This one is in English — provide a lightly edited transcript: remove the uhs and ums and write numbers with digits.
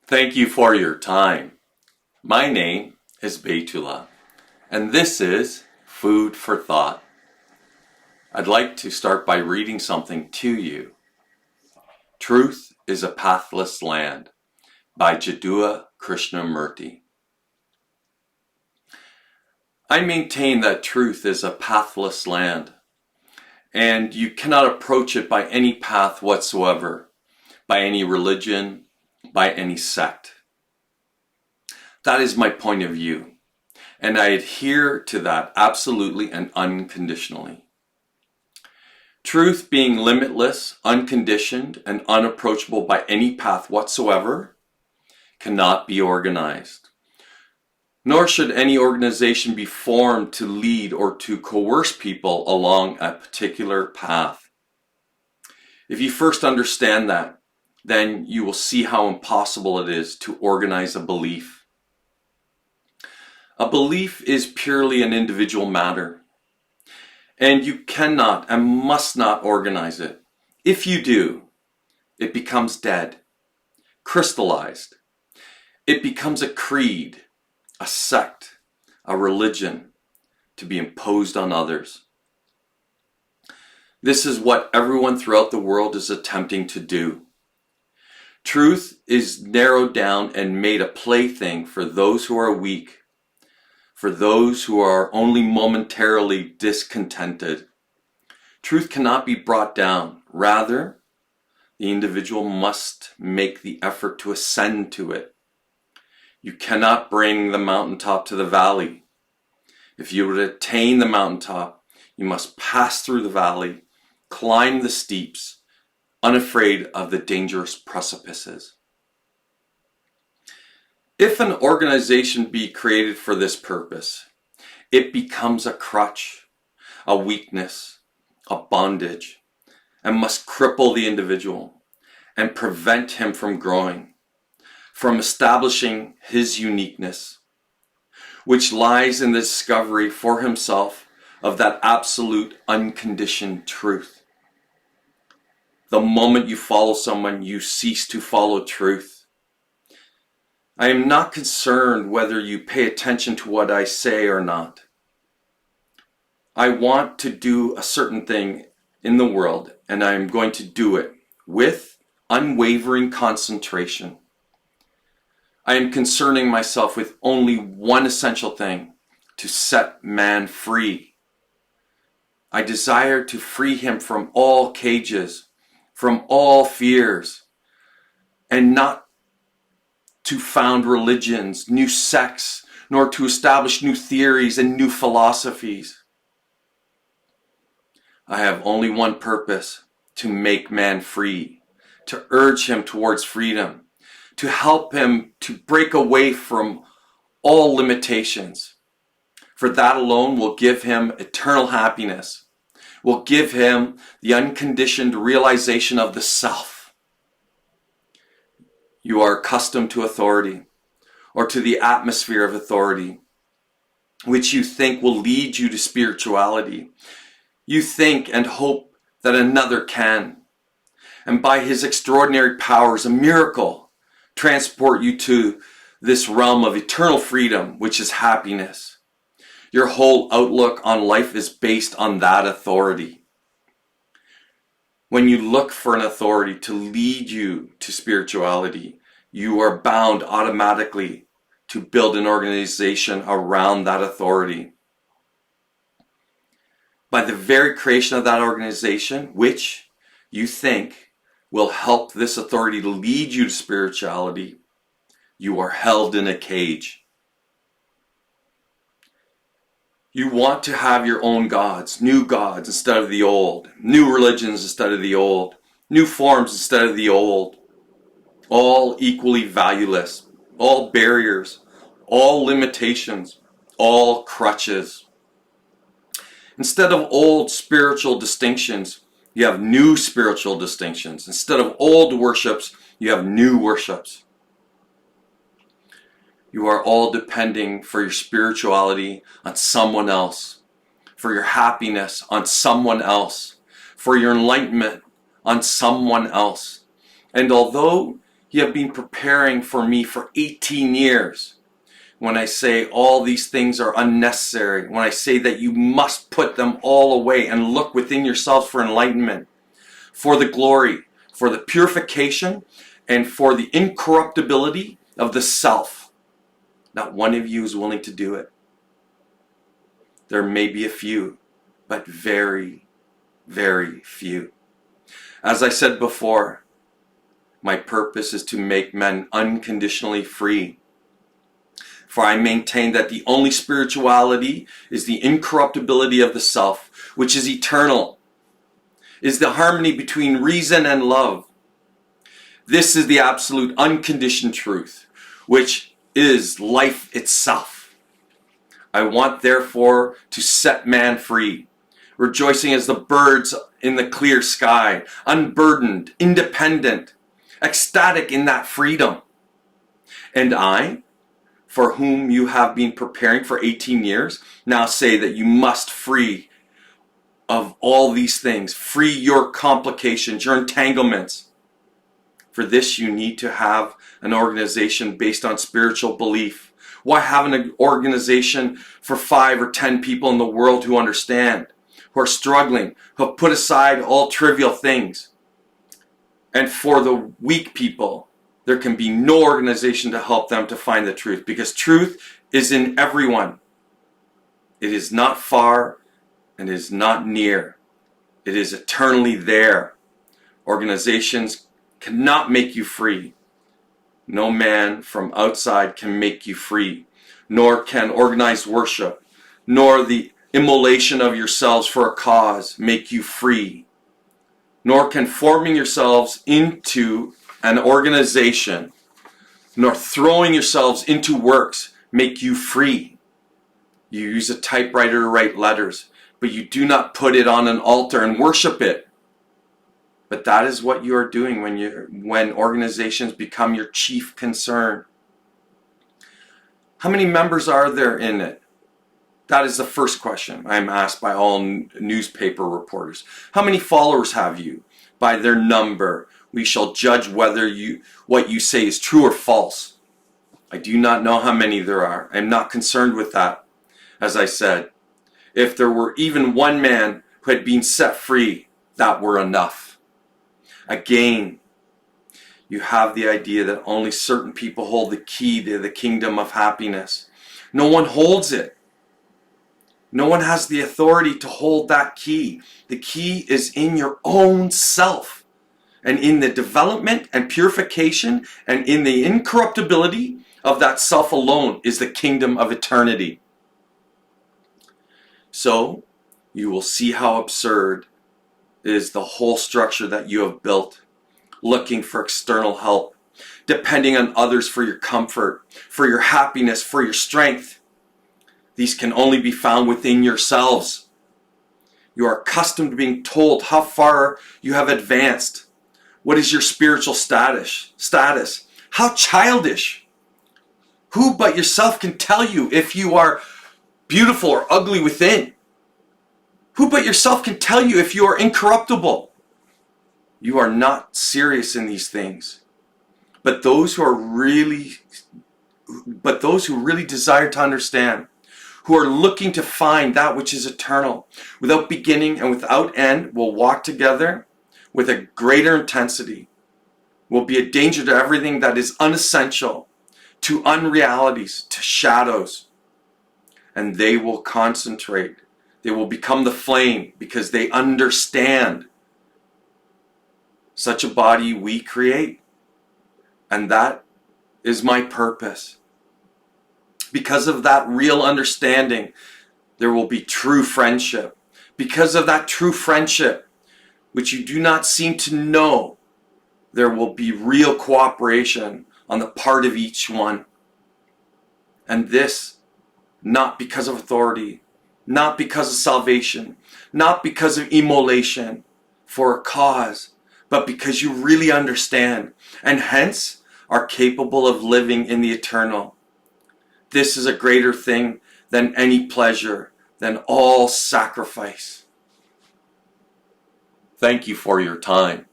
Thank you for your time. My name is Betula, and this is Food for Thought. I'd like to start by reading something to you. Truth is a Pathless Land by Jadua Krishnamurti. I maintain that truth is a pathless land, and you cannot approach it by any path whatsoever, by any religion, by any sect. That is my point of view, and I adhere to that absolutely and unconditionally. Truth being limitless, unconditioned, and unapproachable by any path whatsoever cannot be organized. Nor should any organization be formed to lead or to coerce people along a particular path. If you first understand that, then you will see how impossible it is to organize a belief. A belief is purely an individual matter, and you cannot and must not organize it. If you do, it becomes dead, crystallized. It becomes a creed, a sect, a religion to be imposed on others. This is what everyone throughout the world is attempting to do. Truth is narrowed down and made a plaything for those who are weak, for those who are only momentarily discontented. Truth cannot be brought down. Rather, the individual must make the effort to ascend to it. You cannot bring the mountaintop to the valley. If you were to attain the mountaintop, you must pass through the valley, climb the steeps, unafraid of the dangerous precipices. If an organization be created for this purpose, it becomes a crutch, a weakness, a bondage, and must cripple the individual and prevent him from growing, from establishing his uniqueness, which lies in the discovery for himself of that absolute unconditioned truth. The moment you follow someone, you cease to follow truth. I am not concerned whether you pay attention to what I say or not. I want to do a certain thing in the world, and I am going to do it with unwavering concentration. I am concerning myself with only one essential thing: to set man free. I desire to free him from all cages, from all fears, and not to found religions, new sects, nor to establish new theories and new philosophies. I have only one purpose: to make man free, to urge him towards freedom, to help him to break away from all limitations. For that alone will give him eternal happiness, will give him the unconditioned realization of the self. You are accustomed to authority, or to the atmosphere of authority, which you think will lead you to spirituality. You think and hope that another can, and by his extraordinary powers, a miracle, transport you to this realm of eternal freedom, which is happiness. Your whole outlook on life is based on that authority. When you look for an authority to lead you to spirituality, you are bound automatically to build an organization around that authority. By the very creation of that organization, which you think will help this authority to lead you to spirituality, you are held in a cage. You want to have your own gods instead of the old, new religions instead of the old, new forms instead of the old, all equally valueless, all barriers, all limitations, all crutches. Instead of old spiritual distinctions, you have new spiritual distinctions. Instead of old worships, you have new worships. You are all depending for your spirituality on someone else, for your happiness on someone else, for your enlightenment on someone else. And although You have been preparing for me for 18 years. When I say all these things are unnecessary, when I say that you must put them all away and look within yourselves for enlightenment, for the glory, for the purification, and for the incorruptibility of the self. Not one of you is willing to do it. There may be a few, but very, very few. As I said before, my purpose is to make men unconditionally free. For I maintain that the only spirituality is the incorruptibility of the self, which is eternal, is the harmony between reason and love. This is the absolute unconditioned truth, which is life itself. I want therefore to set man free, rejoicing as the birds in the clear sky, unburdened, independent, ecstatic in that freedom. And I, for whom you have been preparing for 18 years, now say that you must free of all these things. Free your complications, your entanglements. For this you need to have an organization based on spiritual belief. Why have an organization for 5 or 10 people in the world who understand, who are struggling, who have put aside all trivial things? And for the weak people, there can be no organization to help them to find the truth, because truth is in everyone. It is not far and it is not near. It is eternally there. Organizations cannot make you free. No man from outside can make you free, nor can organized worship, nor the immolation of yourselves for a cause make you free, nor can forming yourselves into an organization, nor throwing yourselves into works make you free. You use a typewriter to write letters, but you do not put it on an altar and worship it. But that is what you are doing when organizations become your chief concern. How many members are there in it? That is the first question I am asked by all newspaper reporters. How many followers have you? By their number, we shall judge whether what you say is true or false. I do not know how many there are. I am not concerned with that. As I said, if there were even one man who had been set free, that were enough. Again, you have the idea that only certain people hold the key to the kingdom of happiness. No one holds it. No one has the authority to hold that key. The key is in your own self, and in the development and purification and in the incorruptibility of that self alone is the kingdom of eternity. So you will see how absurd is the whole structure that you have built, looking for external help, depending on others for your comfort, for your happiness, for your strength. These can only be found within yourselves. You are accustomed to being told how far you have advanced. What is your spiritual status? How childish. Who but yourself can tell you if you are beautiful or ugly within? Who but yourself can tell you if you are incorruptible? You are not serious in these things. But those who really desire to understand, who are looking to find that which is eternal, without beginning and without end, will walk together with a greater intensity, will be a danger to everything that is unessential, to unrealities, to shadows. And they will concentrate. They will become the flame because they understand. Such a body we create. And that is my purpose. Because of that real understanding, there will be true friendship. Because of that true friendship, which you do not seem to know, there will be real cooperation on the part of each one. And this, not because of authority, not because of salvation, not because of immolation for a cause, but because you really understand, and hence are capable of living in the eternal. This is a greater thing than any pleasure, than all sacrifice. Thank you for your time.